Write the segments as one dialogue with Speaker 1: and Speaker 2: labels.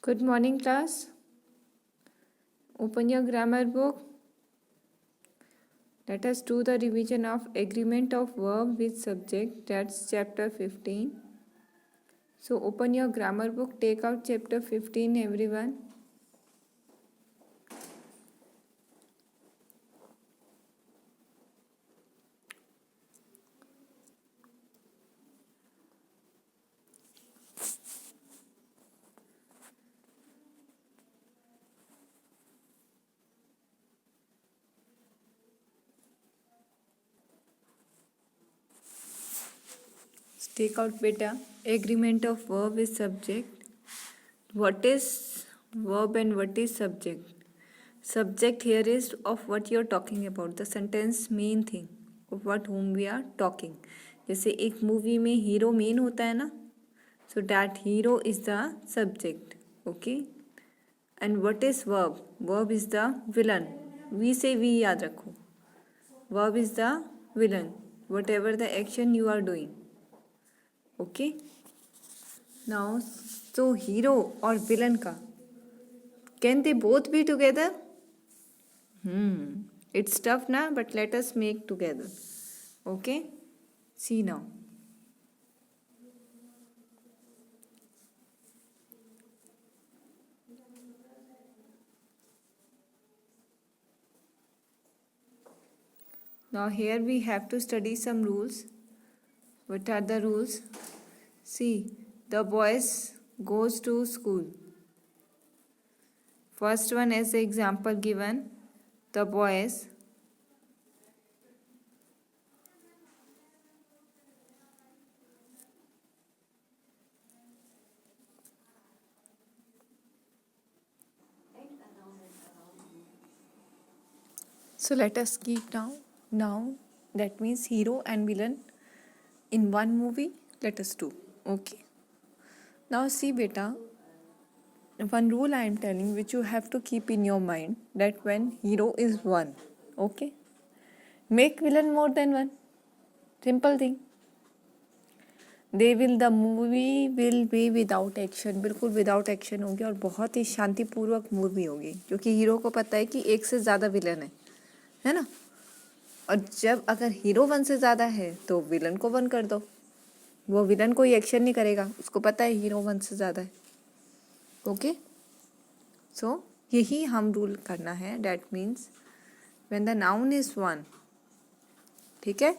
Speaker 1: Good morning, class. Open your grammar book. Let us do the revision of agreement of verb with subject. That's chapter 15. So open your grammar book. Take out chapter 15, everyone. Take out beta. Agreement of verb with subject. What is verb and what is subject? Subject here is of what you are talking about. The sentence main thing of what whom we are talking. जैसे एक movie में hero main होता है ना, so that hero is the subject. Okay. And what is verb? Verb is the villain. We say we याद रखो. Verb is the villain. Whatever the action you are doing. Okay. Now, so hero और villain का, can they both be together? It's tough na, but let us make together. Okay. See now. Now here we have to study some rules. What are the rules? See, the boys goes to school. First one as the example given, the boys so let us keep now that means hero and villain in one movie. Let us do. Okay. Now see beta, one rule I am telling which you have to keep in your mind, that when hero is one, okay, make villain more than one. Simple thing. The movie will be without action, बिल्कुल without action होगी और बहुत ही शांतिपूर्वक movie होगी, क्योंकि hero को पता है कि एक से ज़्यादा विलन है ना। और जब अगर हीरो वन से ज़्यादा है तो विलन को वन कर दो, वो विलन कोई एक्शन नहीं करेगा, उसको पता है हीरो वन से ज़्यादा है। ओके, सो यही हम रूल करना है। That means when the noun is one, ठीक है,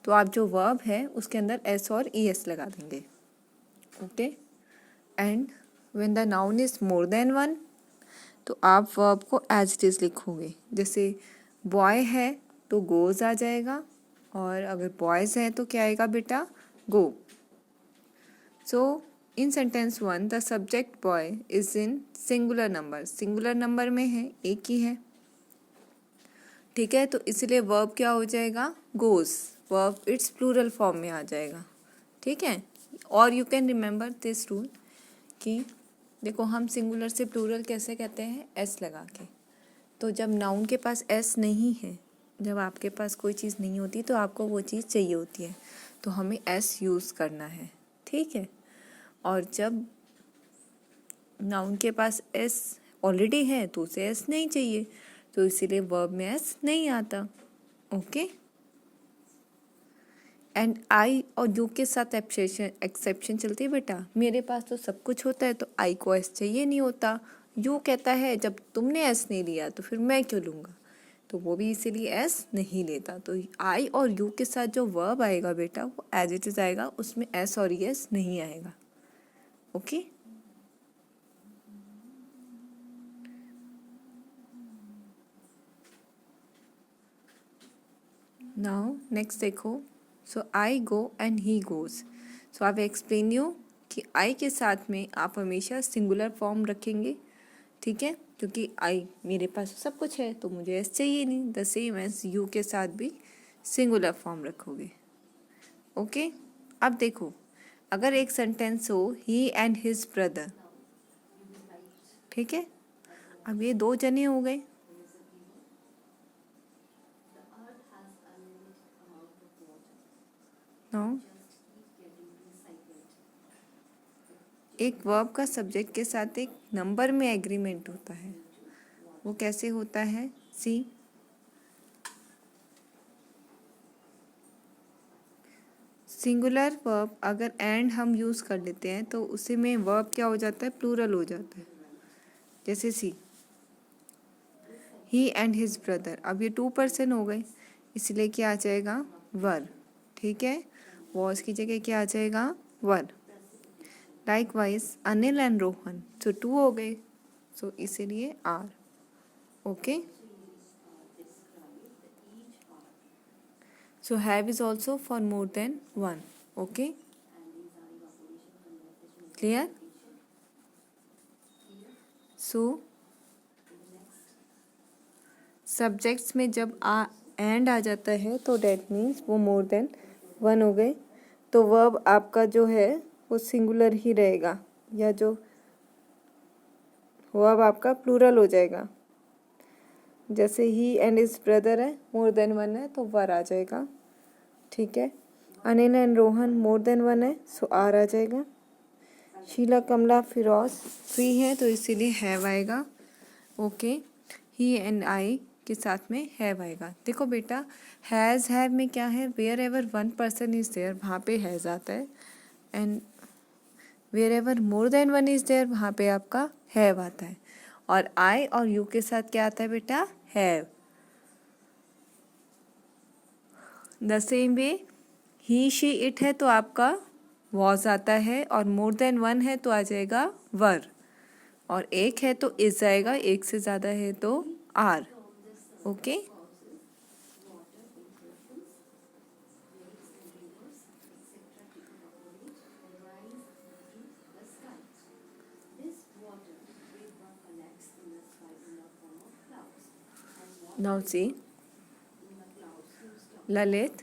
Speaker 1: तो आप जो वर्ब है उसके अंदर एस और ई एस लगा देंगे। Okay, and when the noun is more than one, तो आप वर्ब को एज इट इज़ लिखोगे। जैसे बॉय है तो गोज आ जाएगा, और अगर बॉयज़ है तो क्या आएगा बेटा, go. So in sentence one the subject boy is in singular number, singular number में है, एक ही है, ठीक है, तो इसलिए वर्ब क्या हो जाएगा, goes. Verb it's plural form में आ जाएगा, ठीक है। और you can remember this rule कि देखो हम सिंगुलर से प्लूरल कैसे कहते हैं, एस लगा के। तो जब नाउन के पास एस नहीं है, जब आपके पास कोई चीज़ नहीं होती तो आपको वो चीज़ चाहिए होती है, तो हमें एस यूज़ करना है, ठीक है। और जब नाउन के पास एस ऑलरेडी है तो उसे एस नहीं चाहिए, तो इसीलिए वर्ब में एस नहीं आता। ओके, एंड आई और यू के साथ एक्सेप्शन चलती है बेटा। मेरे पास तो सब कुछ होता है तो आई को एस चाहिए नहीं होता। यू कहता है जब तुमने एस नहीं लिया तो फिर मैं क्यों लूँगा, तो वो भी इसीलिए एस नहीं लेता। तो आई और यू के साथ जो वर्ब आएगा बेटा वो एज इट इज़ आएगा, उसमें एस और एस नहीं आएगा। ओके, नाउ नेक्स्ट देखो, so I go and he goes. So I will explain you कि आई के साथ में आप हमेशा सिंगुलर फॉर्म रखेंगे, ठीक है, क्योंकि आई मेरे पास सब कुछ है तो मुझे एस चाहिए नहीं। द सेम एज यू के साथ भी सिंगुलर फॉर्म रखोगे। ओके, अब देखो अगर एक सेंटेंस हो ही एंड हिज ब्रदर, ठीक है, अब ये दो जने हो गए, नो एक वर्ब का सब्जेक्ट के साथ एक नंबर में एग्रीमेंट होता है, वो कैसे होता है? सी, सिंगुलर वर्ब अगर एंड हम यूज़ कर लेते हैं तो उसी में वर्ब क्या हो जाता है? प्लूरल हो जाता है। जैसे सी, ही एंड हिज ब्रदर, अब ये 2 पर्सन हो गए, इसलिए क्या आ जाएगा? वर। ठीक है, वॉज की जगह क्या आ जाएगा? Were. Likewise Anil and Rohan, so 2 हो गए, सो इसीलिए are. Okay, so have is also for more than 1। Okay, clear? So subjects में जब एंड आ जाता है तो डेट मीन्स वो मोर देन 1 हो गए, तो वर्ब आपका जो है वो सिंगुलर ही रहेगा, या जो वर्ब आपका प्लूरल हो जाएगा। जैसे ही एंड इज ब्रदर है, मोर देन 1 है, तो वर आ जाएगा। ठीक है, Anil and Rohan more than 1 है, सो आर आ जाएगा। शीला, कमला, फिरोज 3 है, तो इसीलिए हैव आएगा। ओके, ही एंड आई के साथ में हैव आएगा। देखो बेटा, हैज़ हैव में क्या है? Wherever 1 person is there, वहाँ पे हैज़ आता है, and wherever more than 1 is there, वहाँ पे आपका हैव आता है। और आई और यू के साथ क्या आता है बेटा? Have. The same way, he she it है तो आपका वॉज आता है, और मोर देन 1 है तो आ जाएगा वर, और एक है तो इज आएगा, एक से ज़्यादा है तो are. Okay, now see, Lalit,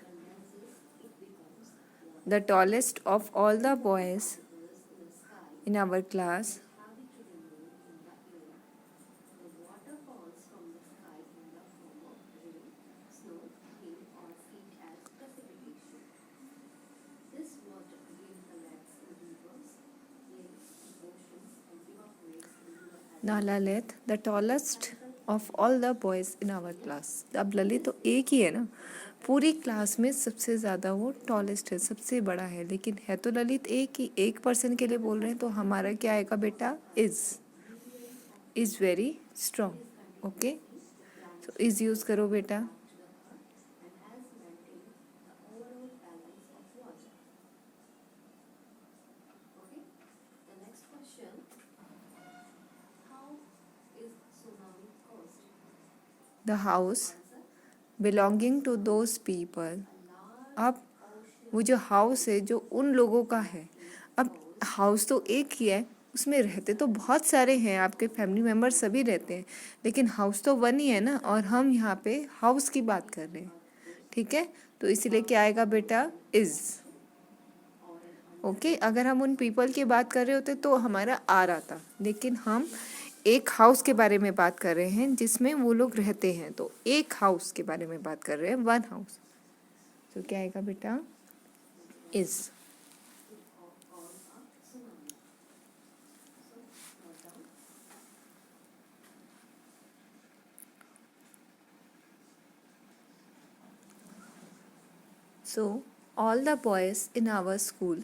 Speaker 1: the tallest of all the boys in our class, now Lalit, the tallest of all the boys in our class। अब ललित तो एक ही है ना, पूरी क्लास में सबसे ज़्यादा वो टॉलेस्ट है, सबसे बड़ा है, लेकिन है तो ललित एक ही, एक पर्सन के लिए बोल रहे हैं, तो हमारा क्या आएगा बेटा? Is very strong. ओके, तो इज़ यूज़ करो बेटा। The house belonging to those people, अब वो जो हाउस है जो उन लोगों का है, अब हाउस तो एक ही है, उसमें रहते तो बहुत सारे हैं, आपके फैमिली मेम्बर सभी रहते हैं, लेकिन हाउस तो 1 ही है ना, और हम यहाँ पे हाउस की बात कर रहे हैं। ठीक है, तो इसीलिए क्या आएगा बेटा? इज़। ओके, अगर हम उन पीपल की बात कर रहे होते तो हमारा आर आता, लेकिन हम एक हाउस के बारे में बात कर रहे हैं जिसमें वो लोग रहते हैं, तो एक हाउस के बारे में बात कर रहे हैं, 1 हाउस, तो क्या आएगा बेटा? Is. So all the boys in our school,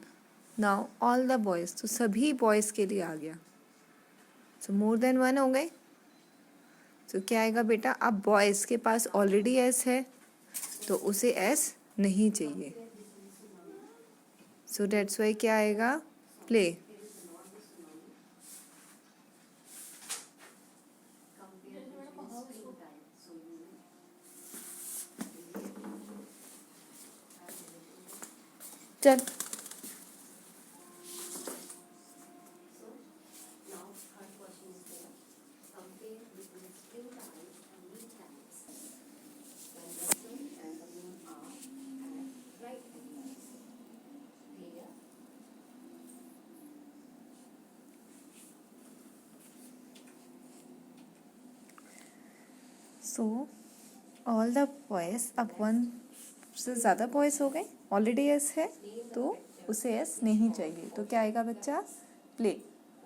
Speaker 1: now all the boys, तो सभी बॉयज़ के लिए आ गया, सो मोर देन 1 हो गए, तो क्या आएगा बेटा? अब बॉयज़ के पास ऑलरेडी एस है, तो उसे एस नहीं चाहिए, सो डेट्स वाई क्या आएगा? प्ले। चल, सो ऑल द बॉयज़, अब 1 से ज़्यादा बॉयज़ हो गए, ऑलरेडी एस है तो उसे एस नहीं चाहिए, तो क्या आएगा बच्चा? Play.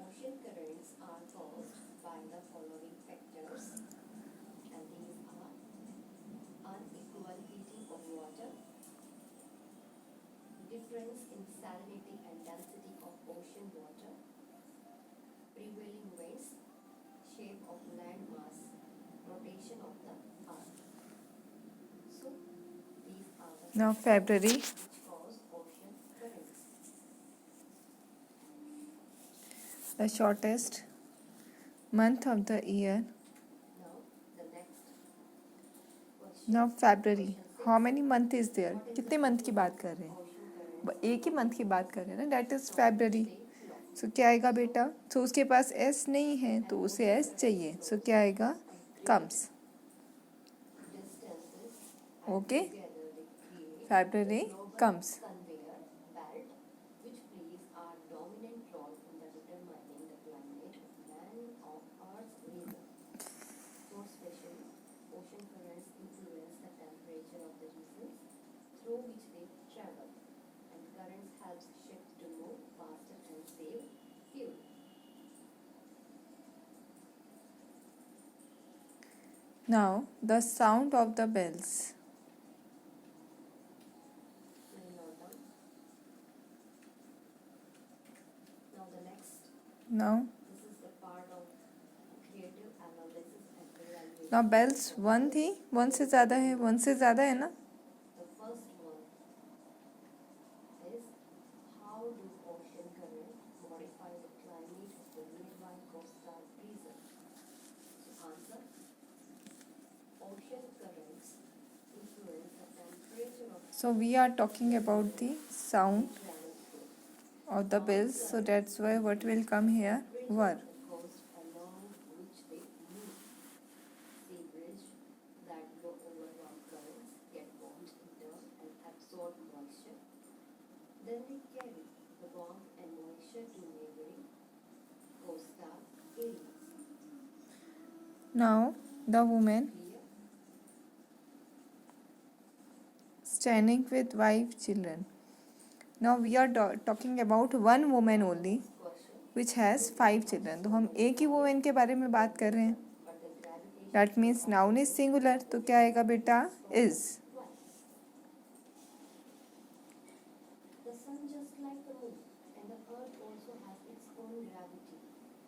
Speaker 2: Ocean currents are caused by the following factors, and these are unequal heating of water, difference in salinity and density of ocean water, prevailing winds, shape of land mass, rotation of the earth. So these are the
Speaker 1: Now February,
Speaker 2: which cause ocean currents.
Speaker 1: the shortest month of the year.
Speaker 2: Now the next question.
Speaker 1: Now February, how many month is there? कितने month की बात कर रहे हैं?
Speaker 2: Ocean currents
Speaker 1: एक ही month की बात कर रहे हैं ना, that is February.
Speaker 2: stay low.
Speaker 1: So क्या आएगा बेटा? सो उसके पास एस नहीं है तो उसे एस चाहिए, सो क्या आएगा? Comes.
Speaker 2: Distances
Speaker 1: okay,
Speaker 2: together they create
Speaker 1: February
Speaker 2: global
Speaker 1: comes.
Speaker 2: conveyor belt which plays a dominant role in the determining the climate of land of Earth's region. More especially, ocean currents influence the temperature of the regions through which they travel, and currents helps ships to move faster and save fuel.
Speaker 1: Now the sound of the bells.
Speaker 2: We'll note down. Now the next,
Speaker 1: Now
Speaker 2: this is the part of creative analysis and evaluation.
Speaker 1: now bells one थी, one से ज़्यादा है, one से ज़्यादा है ना?
Speaker 2: The first one is, how do ocean currents modify the climate of the nearby coastal region? So answer, ocean currents influence the temperature of
Speaker 1: So we are talking about the sound
Speaker 2: travel through.
Speaker 1: of the bells, so that's why what will come here? Were.
Speaker 2: The coast along which they move. Sea bridge that go over warm currents get warmed in turn and absorb moisture. Then they carry the warmth and moisture to neighboring coastal areas.
Speaker 1: Now the woman
Speaker 2: Clear?
Speaker 1: standing with 5 children. Now we are talking about one woman only
Speaker 2: Question.
Speaker 1: which has 5 children. तो हम एक ही woman के बारे में बात कर रहे हैं.
Speaker 2: But the gravitation
Speaker 1: That means noun is singular, तो क्या आएगा बेटा? Is.
Speaker 2: twice. The sun, just like the moon, and the earth also has its own gravity,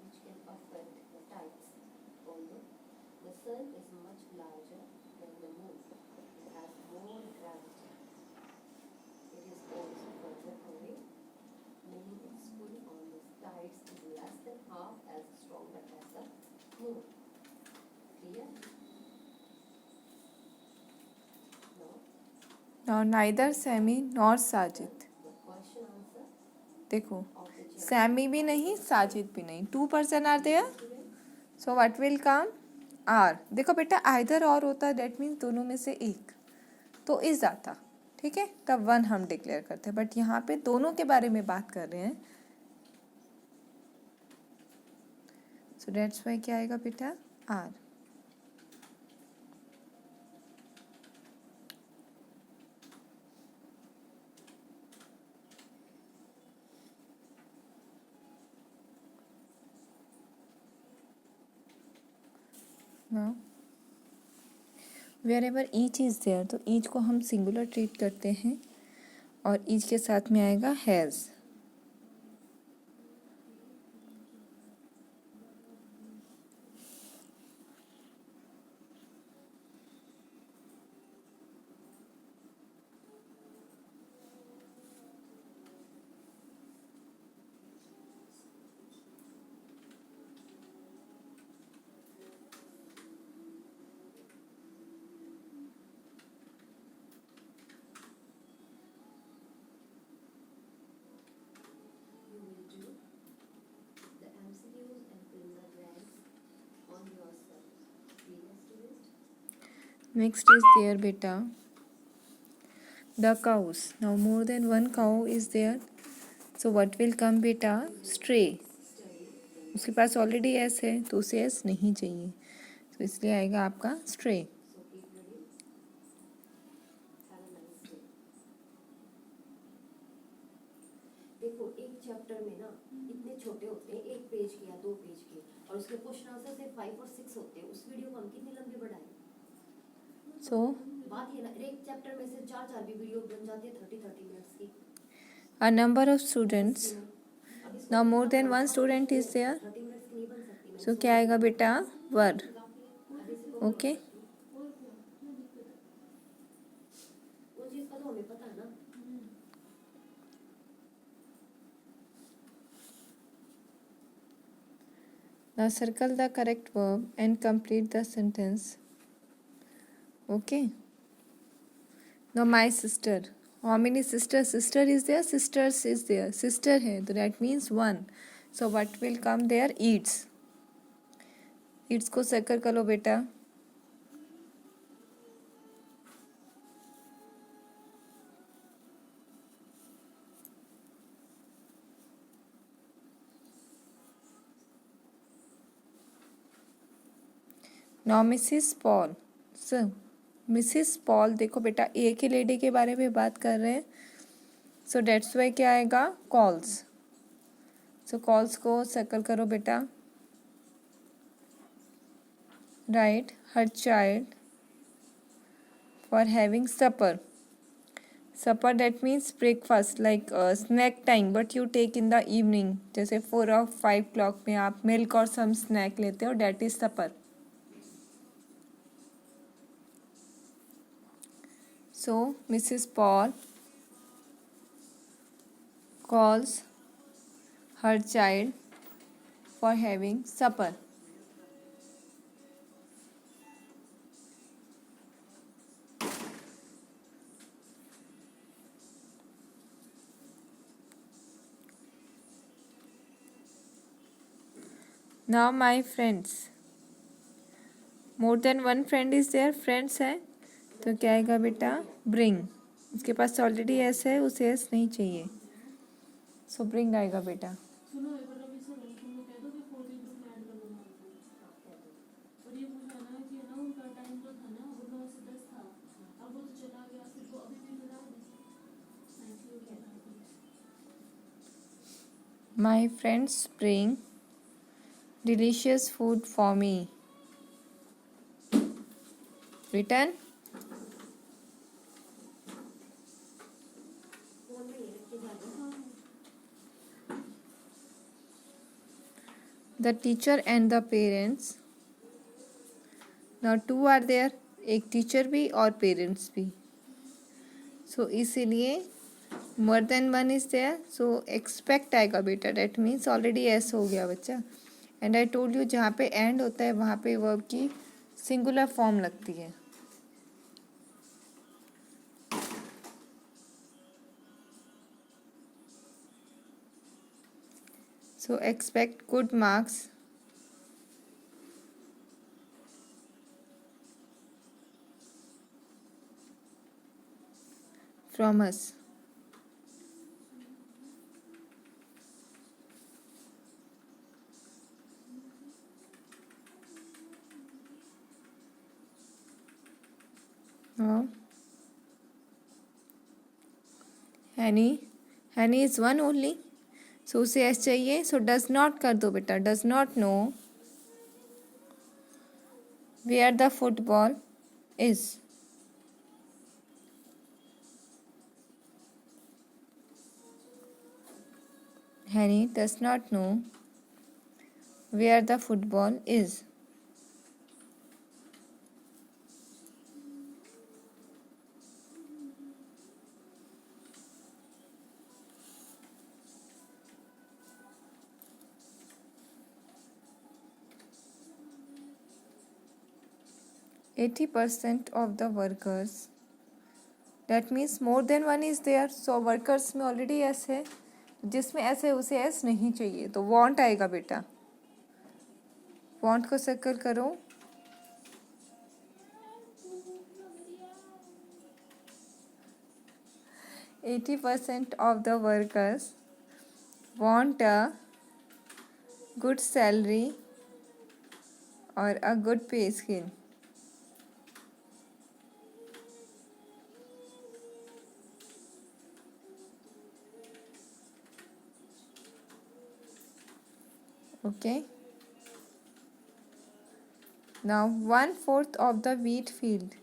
Speaker 2: which can affect the tides. Although the sun is much larger than the moon, it has more gravity. It is also further away, meaning its pull on the tides is less than half as stronger as the moon. Clear? No?
Speaker 1: Now neither Sammy nor Sajid.
Speaker 2: The question answer
Speaker 1: देखो,
Speaker 2: of the chapter.
Speaker 1: Sammy भी नहीं, Sajid भी नहीं. 2 person are there.
Speaker 2: Student,
Speaker 1: So what will come? R. देखो बेटा, either और होता, that means दोनों में से एक, तो इज आता. ठीक है, तब वन हम डिक्लेयर करते हैं, बट यहाँ पे दोनों के बारे में बात कर रहे हैं. सो डेट्स वाई क्या आएगा बेटा? Are. Now wherever each is there, तो ईच को हम सिंगुलर ट्रीट करते हैं और ईच के साथ में आएगा has.
Speaker 2: you will do the MCQs and fill the blanks on yourself. Clear, student?
Speaker 1: Next is there beta the cows. Now more than one cow is there, so what will come beta? Stray.
Speaker 2: Study the
Speaker 1: उसके पास already S है तो उसे S नहीं चाहिए, तो इसलिए आएगा आपका stray.
Speaker 2: so keep reading. Have a nice day. देखो, एक चैप्टर में ना इतने छोटे होते हैं, 1 पेज के या 2 पेज के, और उसके क्वेश्चन आंसर सिर्फ 5 और 6 होते हैं, उस वीडियो को हम कितनी लंबी बढ़ाएं?
Speaker 1: So
Speaker 2: बात ये ना, एक चैप्टर में से 4 भी वीडियो बन जाती है 30 मिनट्स की।
Speaker 1: a number of students,
Speaker 2: अब इसको
Speaker 1: now more
Speaker 2: कितना
Speaker 1: than one
Speaker 2: पढ़ना,
Speaker 1: student is there,
Speaker 2: 30 मिनट्स की नहीं बन सकती।
Speaker 1: so क्या आएगा बेटा? वर.
Speaker 2: अब इसी को
Speaker 1: Okay.
Speaker 2: वो चीज का तो हमें पता है ना।
Speaker 1: Now circle the correct verb and complete the sentence. Okay. Now my sister. How many sisters? Sister is there. Sisters is there. Sister है, तो that means one. So what will come there? Eats. Eats को circle करो बेटा. Now Mrs. Paul. So Mrs Paul, देखो बेटा एक ही lady के बारे में बात कर रहे हैं, सो डेट्स वाई क्या आएगा? कॉल्स. सो कॉल्स को सर्कल करो बेटा. राइट हर child for having supper. Supper that means breakfast, like snack time, but you take in the evening, जैसे 4 और 5 o'clock में आप मिल्क और सम स्नैक लेते हो, that is supper. So Mrs. Paul calls her child for having supper. Now my friends. More than one friend is there. Friends है, तो क्या आएगा बेटा? ब्रिंग. उसके पास ऑलरेडी एस है, उसे एस नहीं चाहिए, सो ब्रिंग आएगा बेटा.
Speaker 3: सुनो एक बार अभी से तुम लोग कह दो कि 4 दिन में ऐड कर लो हमारे को। और ये पूछा ना कि ना उनका टाइम जो था ना वो 9 से 10 था, अब वो तो चला गया, फिर वो अभी भी मिला है। थैंक यू कहना है।
Speaker 1: My friends bring delicious food for me. Written.
Speaker 2: Phone में ये रख के जाना।
Speaker 1: The teacher and the parents. Now two are there. एक टीचर भी और पेरेंट्स भी. सो इसीलिए more than one is there, so expect आएगा बेटा. डेट मीन्स ऑलरेडी एस हो गया बच्चा. एंड आई टोल्ड यू जहाँ पे एंड होता है वहाँ पे वर्ब की सिंगुलर फॉर्म लगती है. So expect good marks from us. Now, Henny is one only. सो उसे एस चाहिए, सो डज नॉट कर दो बेटा. Does not know where the football is. Haney does not know where the football is. Eighty % of the workers, that means more than one is there. so workers में already S है, जिसमें S है उसे S नहीं चाहिए, तो want आएगा बेटा. want को सर्कल करो. Eighty % of the workers want a good salary or a good pay scale. Okay. Now 1/4 of the wheat field.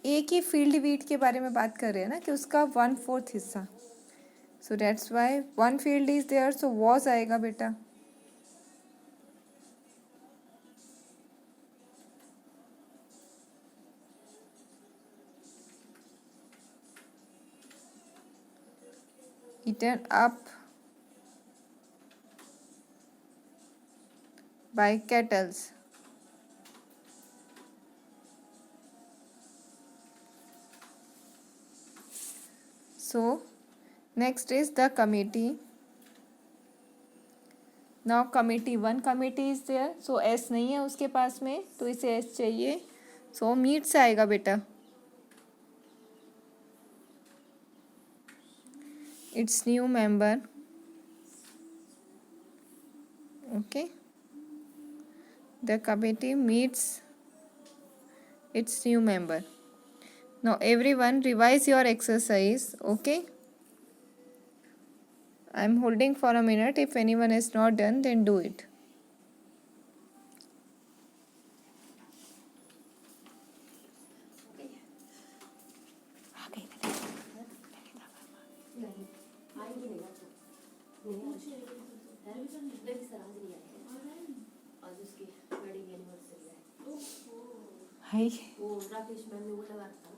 Speaker 1: एक ही फील्ड वीट के बारे में बात कर रहे हैं ना कि उसका 1/4 हिस्सा. So that's why one field is there, so was आएगा बेटा. Eaten up by cattle. So next is the committee. Now committee, one committee is there, so S नहीं है उसके पास में तो इसे S चाहिए, so meet से आएगा बेटा. Its new member. Okay. The committee meets its new member. Now everyone revise your exercise. Okay. I'm holding for a minute. If anyone is not done, then do it.
Speaker 2: नहीं आएंगे नहीं आज नहीं sir आज नहीं आएंगे. आज उसकी वेडिंग एनिवर्सरी है.
Speaker 1: Hi.
Speaker 2: वो राकेश मैम ने वो लगा था